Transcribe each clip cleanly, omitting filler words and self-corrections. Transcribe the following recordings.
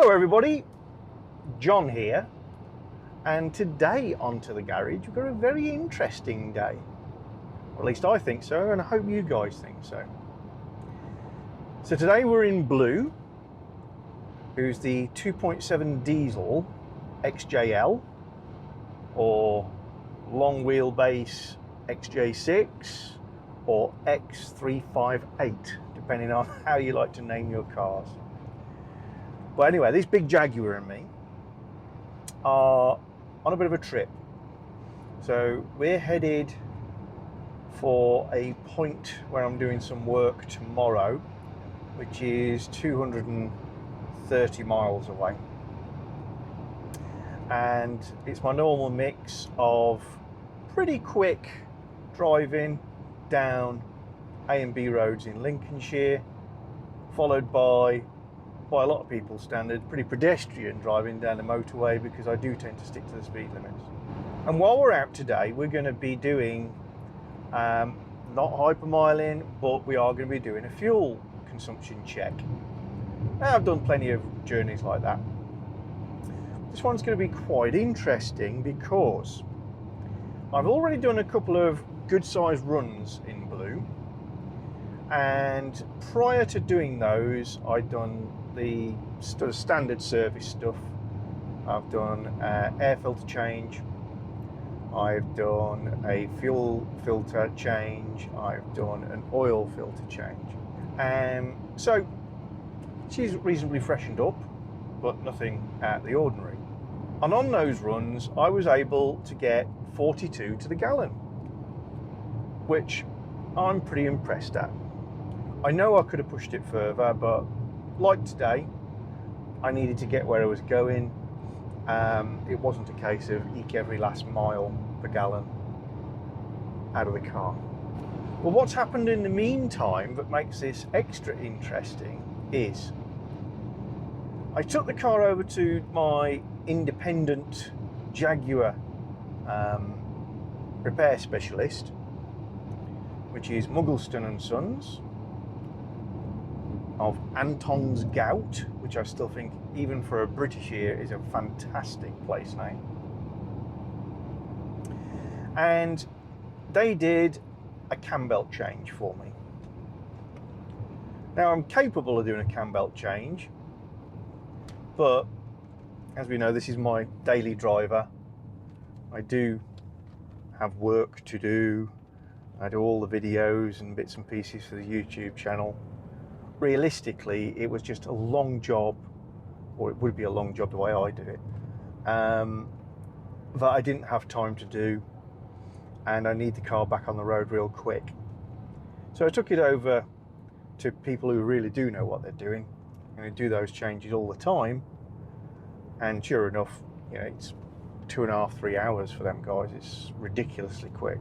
Hello everybody, John here, and today onto the garage we've got a very interesting day. Or at least I think so, and I hope you guys think so. So today we're in BLU, who's the 2.7 diesel XJL, or long wheelbase XJ6, or X358, depending on how you like to name your cars. But anyway, this big Jaguar and me are on a bit of a trip. So we're headed for a point where I'm doing some work tomorrow, which is 230 miles away. And it's my normal mix of pretty quick driving down A and B roads in Lincolnshire, followed by a lot of people's standard, pretty pedestrian driving down the motorway, because I do tend to stick to the speed limits. And while we're out today, we're going to be doing, not hypermiling, but we are going to be doing a fuel consumption check. Now, I've done plenty of journeys like that. This one's going to be quite interesting because I've already done a couple of good sized runs in BLU, and prior to doing those I'd done the sort of standard service stuff. I've done air filter change, I've done a fuel filter change, I've done an oil filter change, so she's reasonably freshened up, but nothing out of the ordinary. And on those runs I was able to get 42 to the gallon, which I'm pretty impressed at. I know I could have pushed it further, but like today, I needed to get where I was going. It wasn't a case of eke every last mile per gallon out of the car. Well, what's happened in the meantime that makes this extra interesting is I took the car over to my independent Jaguar repair specialist, which is Muggleston & Sons of Anton's Gout, which I still think, even for a British ear, is a fantastic place name. And they did a cam belt change for me. Now, I'm capable of doing a cam belt change, but as we know, this is my daily driver. I do have work to do. I do all the videos and bits and pieces for the YouTube channel. Realistically, it was just a long job, or it would be a long job the way I do it, that I didn't have time to do, and I need the car back on the road real quick. So I took it over to people who really do know what they're doing, and they do those changes all the time. And sure enough, you know, it's 2.5 to 3 hours for them guys. It's ridiculously quick.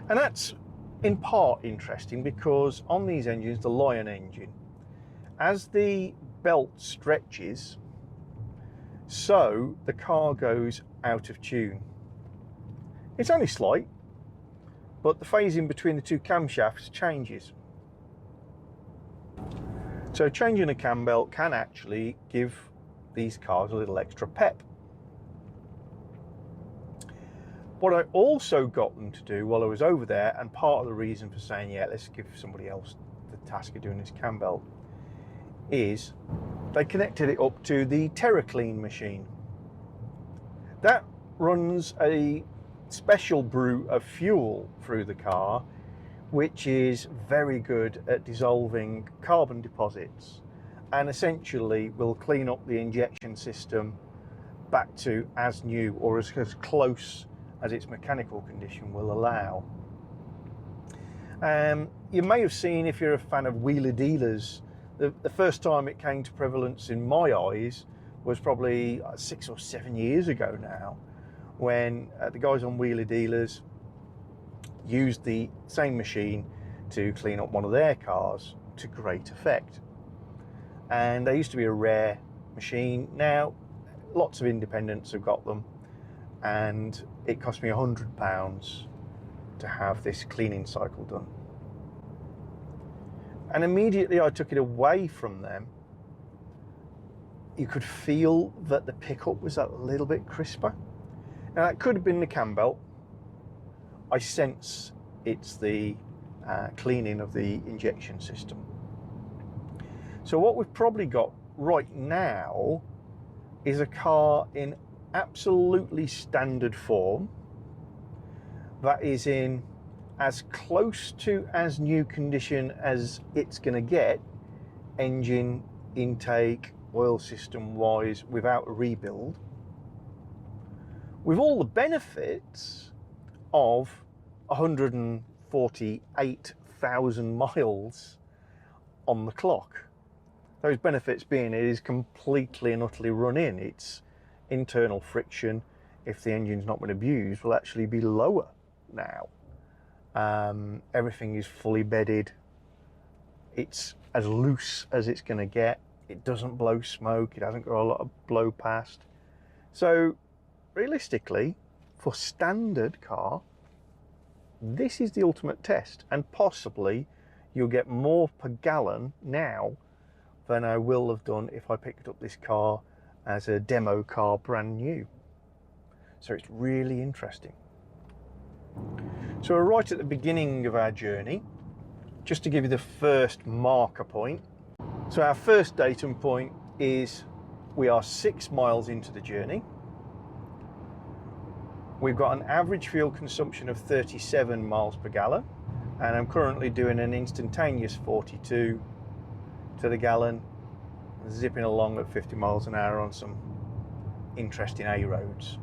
And that's in part interesting because on these engines, the Lion engine, as the belt stretches, so the car goes out of tune. It's only slight, but the phasing between the two camshafts changes. So changing a cam belt can actually give these cars a little extra pep. What I also got them to do while I was over there, and part of the reason for saying, yeah, let's give somebody else the task of doing this cam belt, is they connected it up to the TerraClean machine. That runs a special brew of fuel through the car, which is very good at dissolving carbon deposits, and essentially will clean up the injection system back to as new, or as close as its mechanical condition will allow. You may have seen, if you're a fan of wheeler dealers, the first time it came to prevalence in my eyes was probably 6 or 7 years ago now, when the guys on wheeler dealers used the same machine to clean up one of their cars to great effect. And they used to be a rare machine. Now lots of independents have got them, and it cost me £100 to have this cleaning cycle done. And immediately I took it away from them you could feel that the pickup was a little bit crisper. Now that could have been the cam belt. I sense it's the cleaning of the injection system. So what we've probably got right now is a car in absolutely standard form that is in as close to as new condition as it's going to get, engine, intake, oil system wise, without a rebuild, with all the benefits of 148,000 miles on the clock. Those benefits being it is completely and utterly run in. Its internal friction, if the engine's not been abused, will actually be lower now. Everything is fully bedded. It's as loose as it's going to get. It doesn't blow smoke. It hasn't got a lot of blow past. So realistically, for standard car, this is the ultimate test, and possibly you'll get more per gallon now than I will have done if I picked up this car as a demo car brand new. So it's really interesting. So we're right at the beginning of our journey. Just to give you the first marker point. So our first datum point is we are 6 miles into the journey. We've got an average fuel consumption of 37 miles per gallon, and I'm currently doing an instantaneous 42 to the gallon, zipping along at 50 miles an hour on some interesting A roads.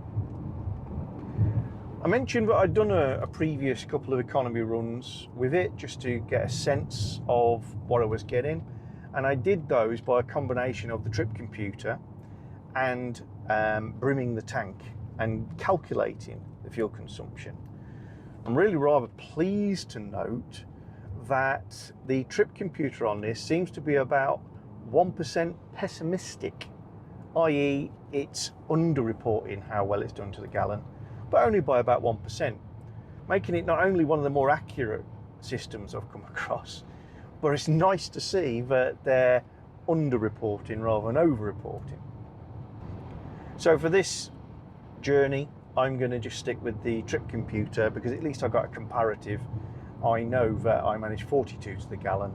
I mentioned that I'd done a previous couple of economy runs with it just to get a sense of what I was getting, and I did those by a combination of the trip computer and brimming the tank and calculating the fuel consumption. I'm really rather pleased to note that the trip computer on this seems to be about 1% pessimistic, i.e. it's underreporting how well it's done to the gallon, but only by about 1%, making it not only one of the more accurate systems I've come across, but it's nice to see that they're underreporting rather than over-reporting. So for this journey, I'm going to just stick with the trip computer because at least I've got a comparative. I know that I managed 42 to the gallon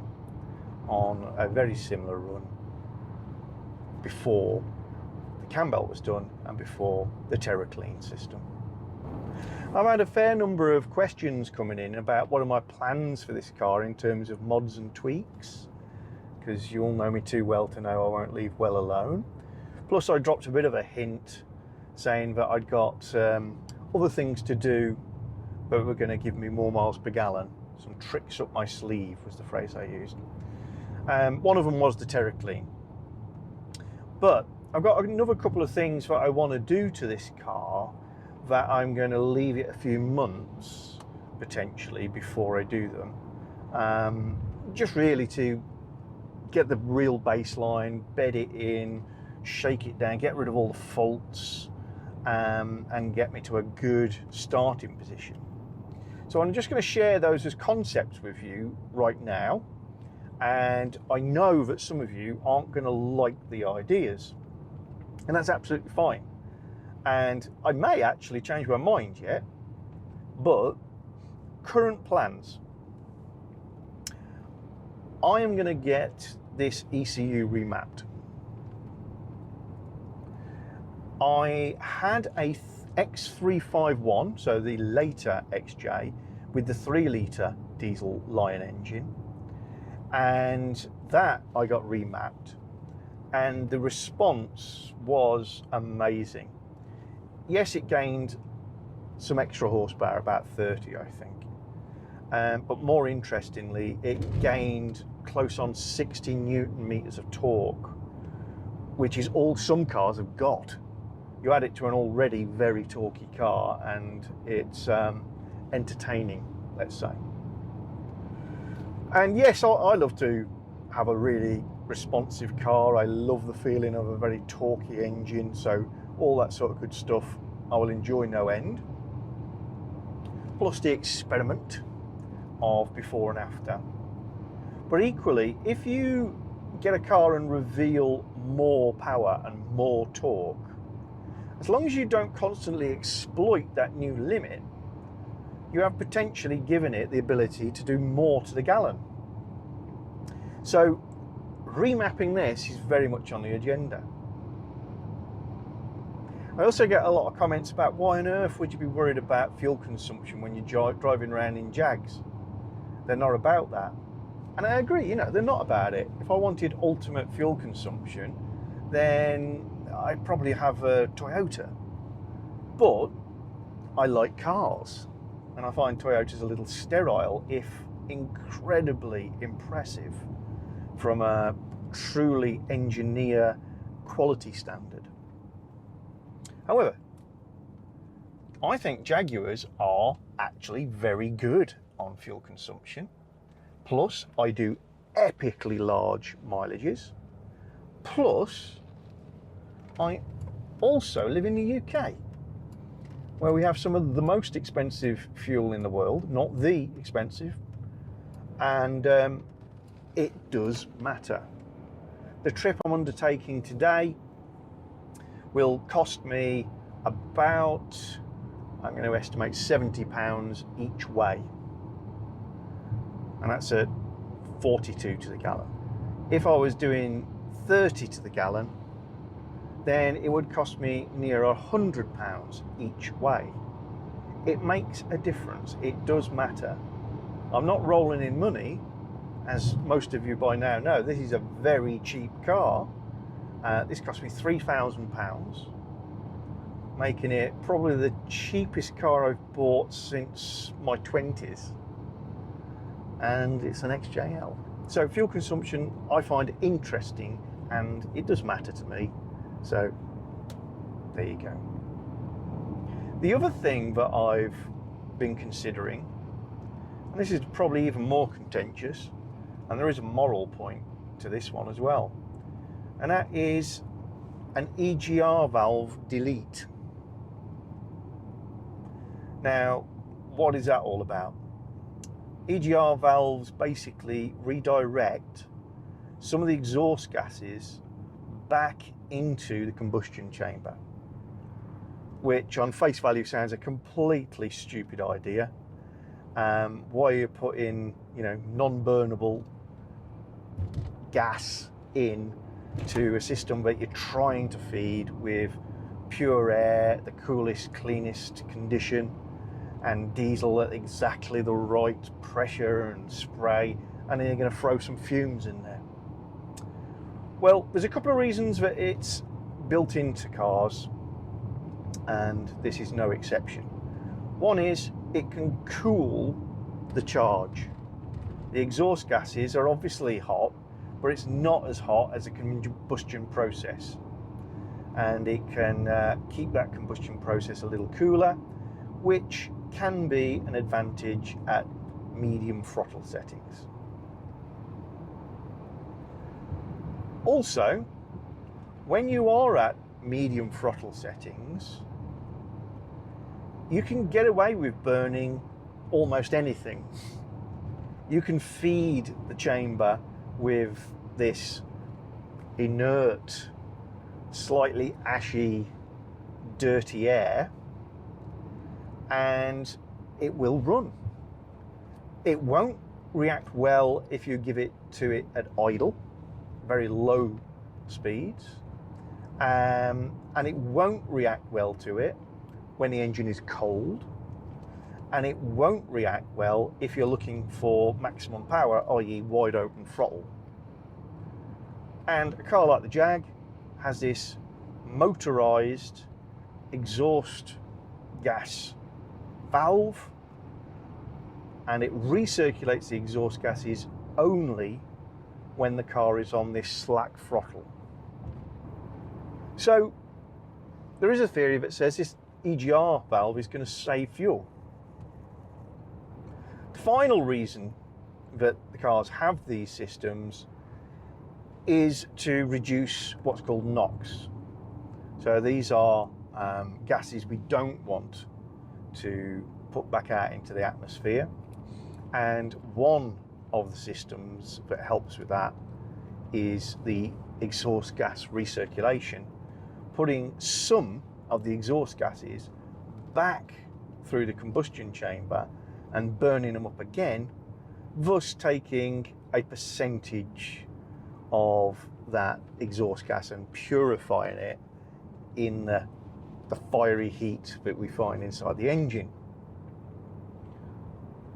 on a very similar run before the cam belt was done and before the TerraClean system. I've had a fair number of questions coming in about what are my plans for this car in terms of mods and tweaks, because you all know me too well to know I won't leave well alone. Plus I dropped a bit of a hint saying that I'd got other things to do that were going to give me more miles per gallon. Some tricks up my sleeve was the phrase I used. One of them was the TerraClean. But I've got another couple of things that I want to do to this car that I'm going to leave it a few months potentially before I do them. Just really to get the real baseline, bed it in, shake it down, get rid of all the faults, and get me to a good starting position. So I'm just going to share those as concepts with you right now, and I know that some of you aren't going to like the ideas, and that's absolutely fine. And I may actually change my mind yet, but current plans. I am going to get this ECU remapped. I had a X351, so the later XJ, with the 3-litre diesel Lion engine, and that I got remapped, and the response was amazing. Yes, it gained some extra horsepower, about 30 I think, but more interestingly it gained close on 60 Newton meters of torque, which is all some cars have got. You add it to an already very torquey car and it's entertaining, let's say. And yes, I love to have a really responsive car. I love the feeling of a very torquey engine, so all that sort of good stuff I will enjoy no end. Plus the experiment of before and after. But equally, if you get a car and reveal more power and more torque, as long as you don't constantly exploit that new limit, you have potentially given it the ability to do more to the gallon. So remapping this is very much on the agenda. I also get a lot of comments about why on earth would you be worried about fuel consumption when you're driving around in Jags? They're not about that. And I agree, you know, they're not about it. If I wanted ultimate fuel consumption, then I'd probably have a Toyota. But I like cars, and I find Toyotas a little sterile, if incredibly impressive from a truly engineer quality standard. However, I think Jaguars are actually very good on fuel consumption. Plus, I do epically large mileages. Plus, I also live in the UK, where we have some of the most expensive fuel in the world, not the expensive, and it does matter. The trip I'm undertaking today will cost me about, I'm going to estimate £70 each way. And that's at 42 to the gallon. If I was doing 30 to the gallon, then it would cost me near £100 each way. It makes a difference. It does matter. I'm not rolling in money, as most of you by now know. This is a very cheap car. This cost me £3,000, making it probably the cheapest car I've bought since my 20s. And it's an XJL. So fuel consumption I find interesting, and it does matter to me. So there you go. The other thing that I've been considering, and this is probably even more contentious, and there is a moral point to this one as well, and that is an Egr Valve Delete. Now, what is that all about? Egr valves basically redirect some of the exhaust gases back into the combustion chamber, which on face value sounds a completely stupid idea. Why you put in, you know, non-burnable gas in to a system that you're trying to feed with pure air, the coolest, cleanest condition, and diesel at exactly the right pressure and spray, and then you're going to throw some fumes in there. Well, there's a couple of reasons that it's built into cars, and this is no exception. One is it can cool the charge. The exhaust gases are obviously hot, but it's not as hot as a combustion process, and it can keep that combustion process a little cooler, which can be an advantage at medium throttle settings. Also, when you are at medium throttle settings, you can get away with burning almost anything. You can feed the chamber with this inert, slightly ashy, dirty air, and it will run. It won't react well if you give it to it at idle, very low speeds, and it won't react well to it when the engine is cold, and it won't react well if you're looking for maximum power, i.e. wide open throttle. And a car like the Jag has this motorized exhaust gas valve, and it recirculates the exhaust gases only when the car is on this slack throttle. So there is a theory that says this Egr valve is going to save fuel. The final reason that the cars have these systems is to reduce what's called NOx. So these are gases we don't want to put back out into the atmosphere, and one of the systems that helps with that is the exhaust gas recirculation, putting some of the exhaust gases back through the combustion chamber and burning them up again, thus taking a percentage of that exhaust gas and purifying it in the fiery heat that we find inside the engine.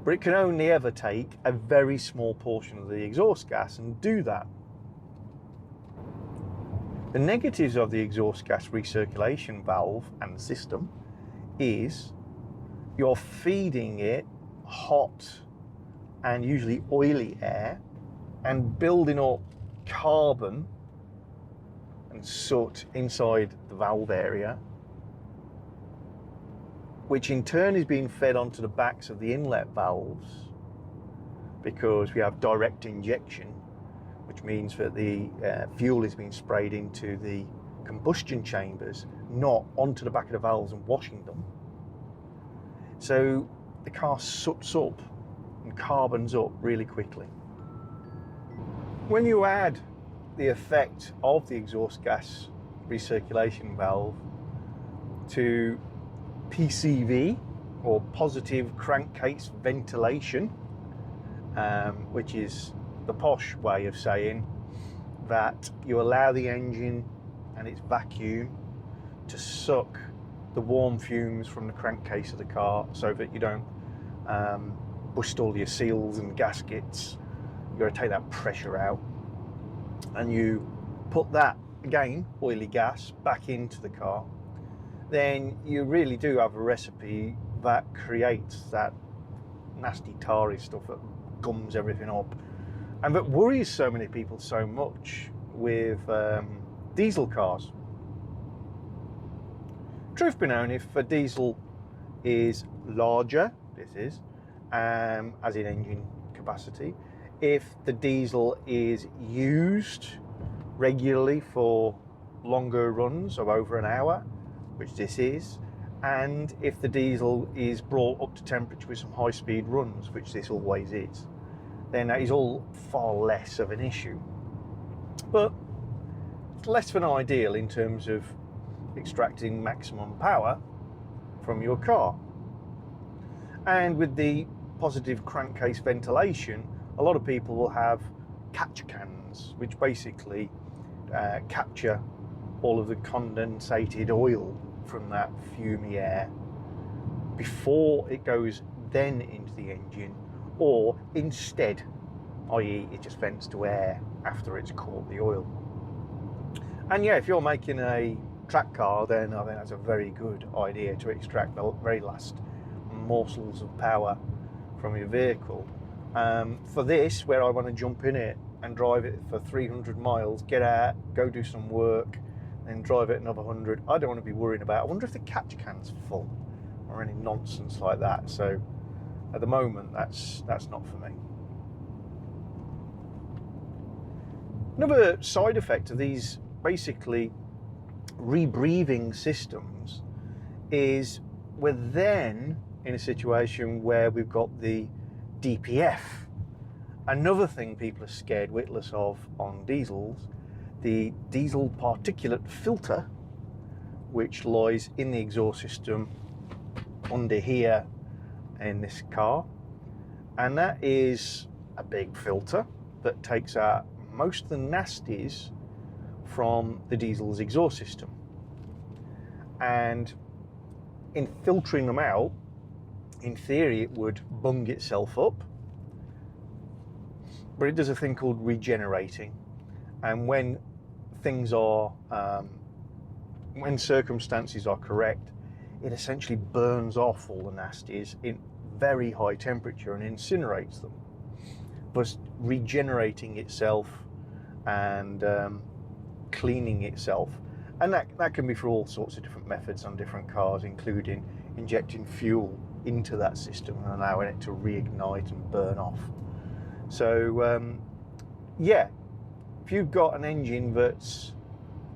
But it can only ever take a very small portion of the exhaust gas and do that. The negatives of the exhaust gas recirculation valve and system is you're feeding it hot and usually oily air and building up carbon and soot inside the valve area, which in turn is being fed onto the backs of the inlet valves, because we have direct injection, which means that the fuel is being sprayed into the combustion chambers, not onto the back of the valves and washing them. So the car soots up and carbons up really quickly. When you add the effect of the exhaust gas recirculation valve to PCV, or positive crankcase ventilation, which is the posh way of saying that you allow the engine and its vacuum to suck the warm fumes from the crankcase of the car so that you don't bust all your seals and gaskets. You've got to take that pressure out, and you put that, again, oily gas back into the car. Then you really do have a recipe that creates that nasty tarry stuff that gums everything up, and that worries so many people so much with diesel cars. Truth be known, if a diesel is larger, this is, as in engine capacity, if the diesel is used regularly for longer runs of over an hour, which this is, and if the diesel is brought up to temperature with some high-speed runs, which this always is, then that is all far less of an issue. But it's less than ideal in terms of extracting maximum power from your car. And with the positive crankcase ventilation, a lot of people will have catch cans, which basically capture all of the condensated oil from that fumey air before it goes then into the engine, or instead, i.e. it just vents to air after it's caught the oil. And yeah, if you're making a track car, then I think that's a very good idea to extract the very last morsels of power from your vehicle. For this, where I want to jump in it and drive it for 300 miles, get out, go do some work, and drive it another 100. I don't want to be worrying about, I wonder if the catch can's full or any nonsense like that. So at the moment, that's not for me. Another side effect of these basically rebreathing systems is we're then in a situation where we've got the DPF. Another thing people are scared witless of on diesels, the diesel particulate filter, which lies in the exhaust system under here in this car, and that is a big filter that takes out most of the nasties from the diesel's exhaust system. And in filtering them out, in theory it would bung itself up, but it does a thing called regenerating, and when things are when circumstances are correct, it essentially burns off all the nasties in very high temperature and incinerates them, but regenerating itself and cleaning itself. And that can be for all sorts of different methods on different cars, including injecting fuel into that system and allowing it to reignite and burn off. So yeah, if you've got an engine that's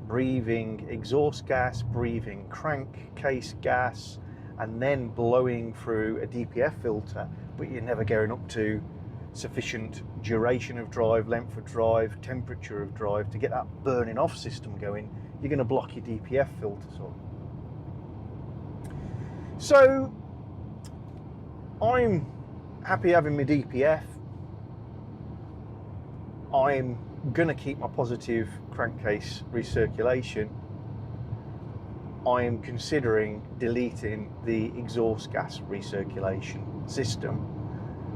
breathing exhaust gas, breathing crankcase gas, and then blowing through a DPF filter, but you're never going up to sufficient duration of drive, length of drive, temperature of drive to get that burning off system going, you're going to block your DPF filters up. So I'm happy having my DPF. I'm going to keep my positive crankcase recirculation. I am considering deleting the exhaust gas recirculation system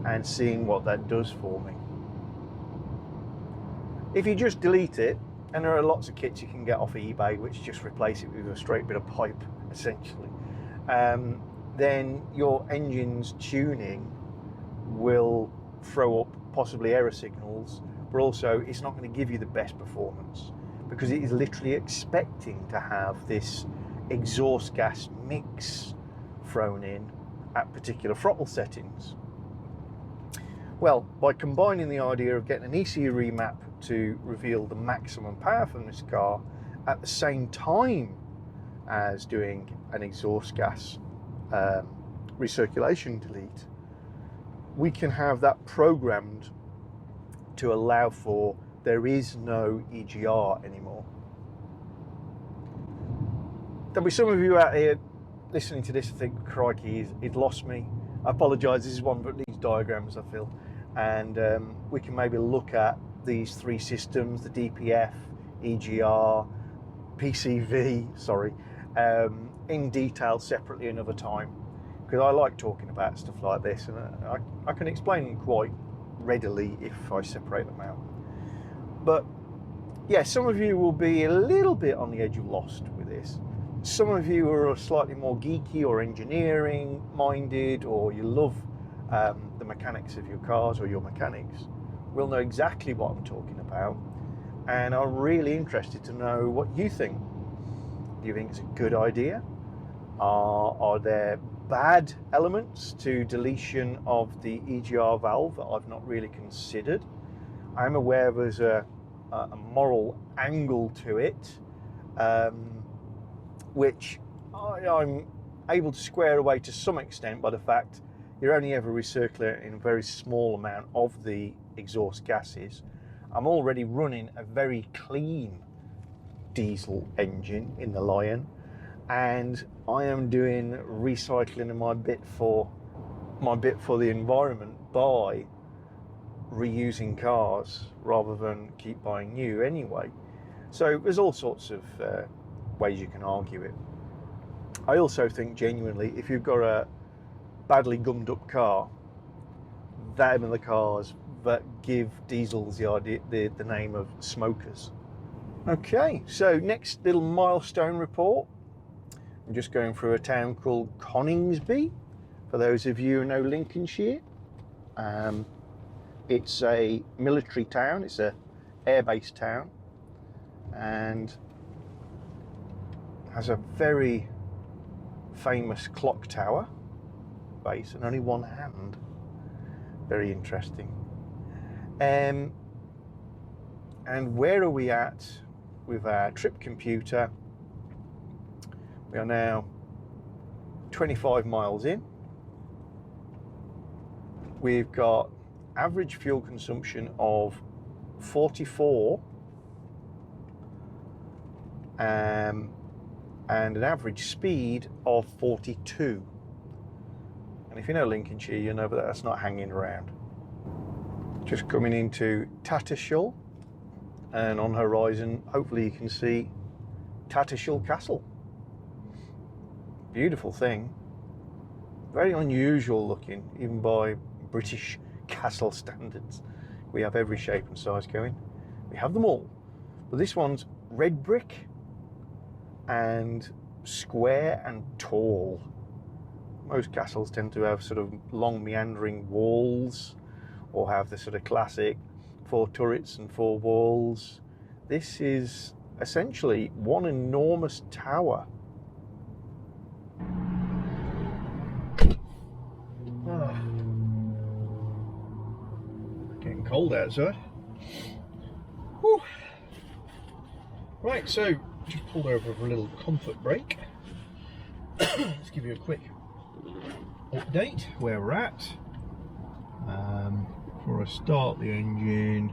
and seeing what that does for me. If you just delete it, and there are lots of kits you can get off eBay which just replace it with a straight bit of pipe essentially, then your engine's tuning will throw up possibly error signals, but also it's not going to give you the best performance because it is literally expecting to have this exhaust gas mix thrown in at particular throttle settings. Well, by combining the idea of getting an ECU remap to reveal the maximum power from this car at the same time as doing an exhaust gas recirculation delete, we can have that programmed to allow for there is no EGR anymore. There'll be some of you out here listening to this and think, crikey, he's lost me. I apologise, this is one of these diagrams I feel, and we can maybe look at these three systems, the DPF, EGR, PCV, sorry, in detail separately another time, because I like talking about stuff like this, and I can explain them quite readily if I separate them out. But yeah, some of you will be a little bit on the edge of lost with this. Some of you are slightly more geeky or engineering minded, or you love the mechanics of your cars, or your mechanics will know exactly what I'm talking about, and are really interested to know what you think. Do you think it's a good idea? Are there bad elements to deletion of the EGR valve that I've not really considered? I'm aware there's a moral angle to it, which I'm able to square away to some extent by the fact you're only ever recirculating a very small amount of the exhaust gases. I'm already running a very clean diesel engine in the Lion, and I am doing recycling of my bit for the environment by reusing cars rather than keep buying new anyway. So there's all sorts of ways you can argue it. I also think genuinely, if you've got a badly gummed up car, them are the cars that give diesels the name of smokers. Okay, so next little milestone report. I'm just going through a town called Coningsby, for those of you who know Lincolnshire. It's a military town, it's a air-based town, and has a very famous clock tower base and only one hand. Very interesting. And where are we at with our trip computer? We are now 25 miles in. We've got average fuel consumption of 44 and an average speed of 42. And if you know Lincolnshire, you know that that's not hanging around. Just coming into Tattershall, and on horizon, hopefully you can see Tattershall Castle. Beautiful thing. Very unusual looking, even by British castle standards. We have every shape and size going. We have them all. But this one's red brick and square and tall. Most castles tend to have sort of long meandering walls, or have the sort of classic 4 turrets and 4 walls. This is essentially one enormous tower. Getting cold outside. Whew. Right, so just pulled over for a little comfort break. Let's give you a quick update where we're at. before I start the engine.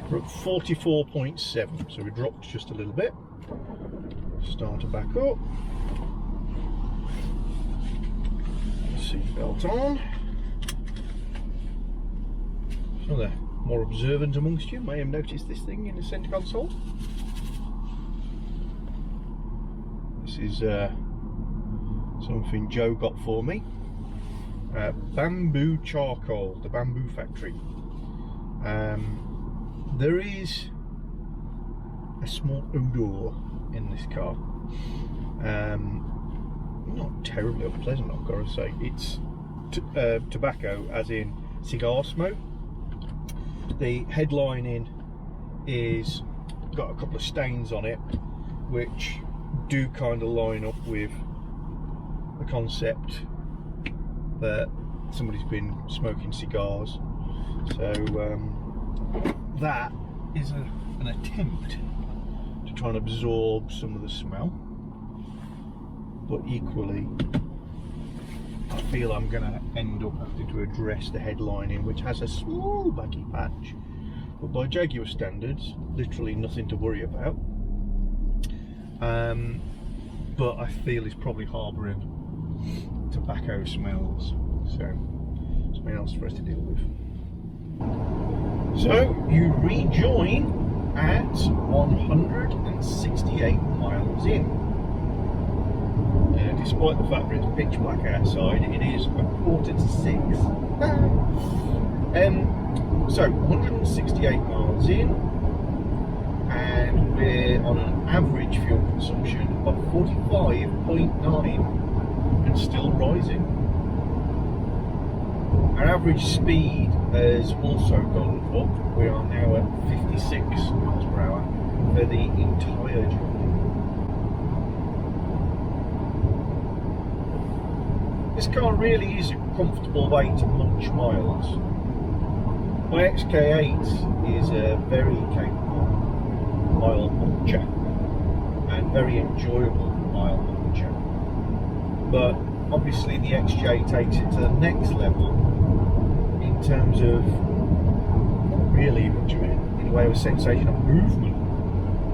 We're at 44.7, so we dropped just a little bit. Start to back up. Seatbelt on. So the more observant amongst you may have noticed this thing in the centre console. This is something Joe got for me. Bamboo charcoal, the Bamboo Factory. There is a small odour in this car. Not terribly unpleasant, I've got to say. It's tobacco, as in cigar smoke. The headlining is got a couple of stains on it, which do kind of line up with the concept that somebody's been smoking cigars. So that is an attempt to try and absorb some of the smell, but equally I feel I'm going to end up having to address the headlining, which has a small baggy patch, but by Jaguar standards literally nothing to worry about, but I feel it's probably harbouring tobacco smells, so something else for us to deal with. So you rejoin at 168 miles in. Despite the fact that it's pitch black outside, it is 5:45. So 168 miles in, and we're on an average fuel consumption of 45.9 and still rising. Our average speed has also gone up. We are now at 56 miles per hour for the entire journey. This car really is a comfortable way to munch miles. My XK8 is a very capable mile muncher and very enjoyable mile muncher. But obviously the XJ takes it to the next level in terms of not really much of it in the way of a sensation of movement,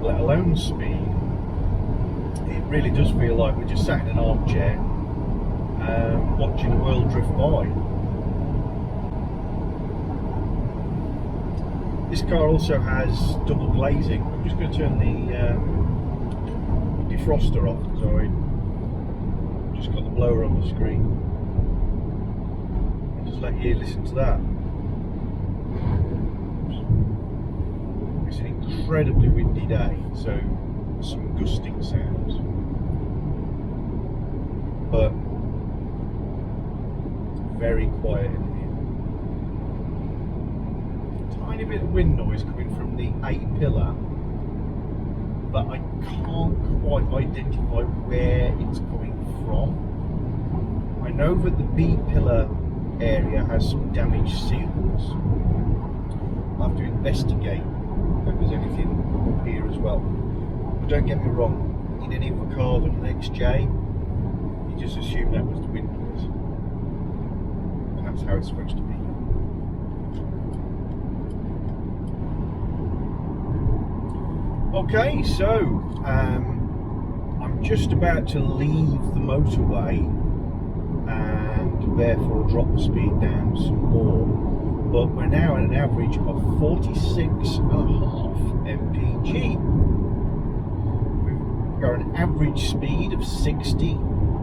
let alone speed. It really does feel like we're just sat in an armchair watching the world drift by. This car also has double glazing. I'm just going to turn the defroster off because I've just got the blower on the screen. I'll just let you listen to that. It's an incredibly windy day, so some gusting sounds. But very quiet in here. Tiny bit of wind noise coming from the A pillar, but I can't quite identify where it's coming from. I know that the B pillar area has some damaged seals. I'll have to investigate if there's anything up here as well. But don't get me wrong, in any other car than an XJ, you just assume that was the wind noise. That's how it's supposed to be. Okay, so I'm just about to leave the motorway and therefore drop the speed down some more, but we're now at an average of 46.5 mpg. We've got an average speed of 60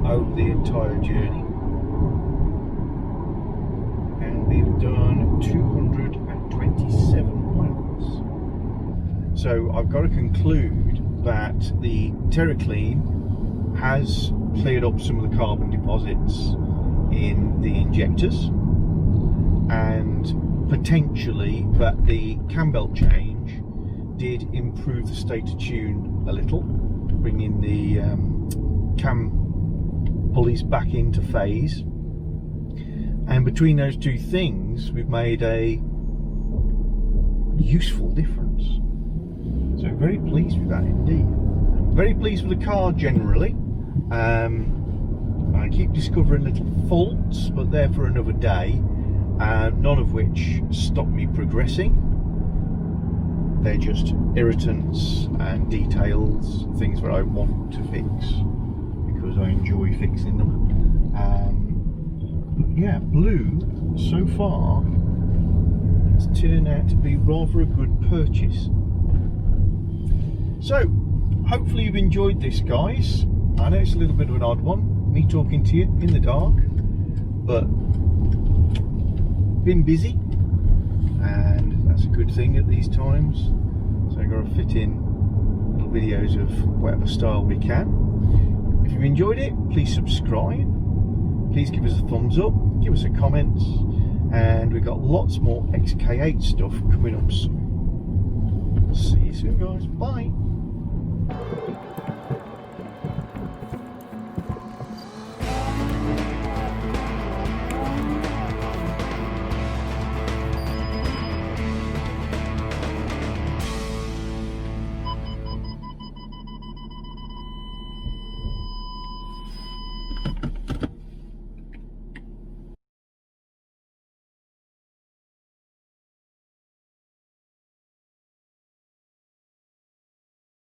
over the entire journey. We've done 227 miles. So I've got to conclude that the TerraClean has cleared up some of the carbon deposits in the injectors, and potentially that the cam belt change did improve the state of tune a little, bringing the cam pulleys back into phase. And between those two things, we've made a useful difference. So very pleased with that indeed. Very pleased with the car generally. I keep discovering little faults, but they're for another day, none of which stop me progressing. They're just irritants and details, things that I want to fix because I enjoy fixing them. But yeah, blue so far has turned out to be rather a good purchase. So hopefully you've enjoyed this, guys. I know it's a little bit of an odd one, me talking to you in the dark, but been busy, and that's a good thing at these times. So I've got to fit in little videos of whatever style we can. If you've enjoyed it, please subscribe, please give us a thumbs up, give us a comment, and we've got lots more XK8 stuff coming up soon. See you soon, guys. Bye.